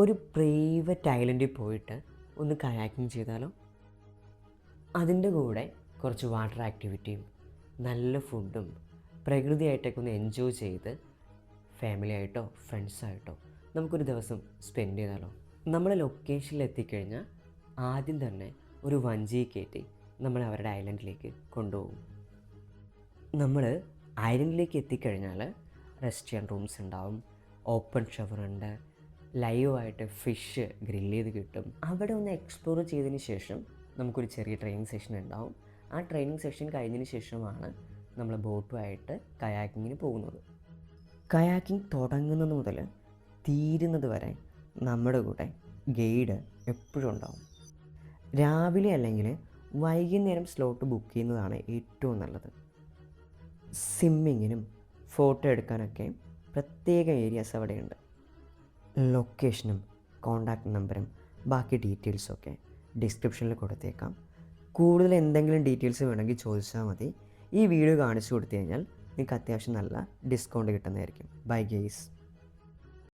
ഒരു പ്രൈവറ്റ് ഐലൻഡിൽ പോയിട്ട് ഒന്ന് കയാക്കിങ് ചെയ്താലോ? അതിൻ്റെ കൂടെ കുറച്ച് വാട്ടർ ആക്ടിവിറ്റിയും നല്ല ഫുഡും പ്രകൃതിയായിട്ടൊക്കെ ഒന്ന് എൻജോയ് ചെയ്ത് ഫാമിലി ആയിട്ടോ ഫ്രണ്ട്സായിട്ടോ നമുക്കൊരു ദിവസം സ്പെൻഡ് ചെയ്താലോ? നമ്മൾ ലൊക്കേഷനിൽ എത്തിക്കഴിഞ്ഞാൽ ആദ്യം തന്നെ ഒരു വഞ്ചി കയറ്റി നമ്മൾ അവരുടെ ഐലൻഡിലേക്ക് കൊണ്ടുപോകും. നമ്മൾ ഐലൻഡിലേക്ക് എത്തിക്കഴിഞ്ഞാൽ റെസ്റ്റോറൻറ്റ് റൂംസ് ഉണ്ടാവും, ഓപ്പൺ ഷവറുണ്ട്, ലൈവായിട്ട് ഫിഷ് ഗ്രില്ല് ചെയ്ത് കിട്ടും. അവിടെ ഒന്ന് എക്സ്പ്ലോർ ചെയ്തതിന് ശേഷം നമുക്കൊരു ചെറിയ ട്രെയിനിങ് സെഷൻ ഉണ്ടാവും. ആ ട്രെയിനിങ് സെഷൻ കഴിഞ്ഞതിന് ശേഷമാണ് നമ്മൾ ബോട്ടുമായിട്ട് കയാക്കിങ്ങിന് പോകുന്നത്. കയാക്കിങ് തുടങ്ങുന്നത് മുതൽ തീരുന്നത് വരെ നമ്മുടെ കൂടെ ഗൈഡ് എപ്പോഴും ഉണ്ടാവും. രാവിലെ അല്ലെങ്കിൽ വൈകുന്നേരം സ്ലോട്ട് ബുക്ക് ചെയ്യുന്നതാണ് ഏറ്റവും നല്ലത്. സ്വിമ്മിങ്ങിനും ഫോട്ടോ എടുക്കാനൊക്കെ പ്രത്യേക ഏരിയാസ് അവിടെയുണ്ട്. ലൊക്കേഷനും കോൺടാക്റ്റ് നമ്പറും ബാക്കി ഡീറ്റെയിൽസൊക്കെ ഡിസ്ക്രിപ്ഷനിൽ കൊടുത്തേക്കാം. കൂടുതൽ എന്തെങ്കിലും ഡീറ്റെയിൽസ് വേണമെങ്കിൽ ചോദിച്ചാൽ മതി. ഈ വീഡിയോ കാണിച്ചു കൊടുത്തു കഴിഞ്ഞാൽ നിങ്ങൾക്ക് അത്യാവശ്യം നല്ല ഡിസ്കൗണ്ട് കിട്ടുന്നതായിരിക്കും. Bye guys.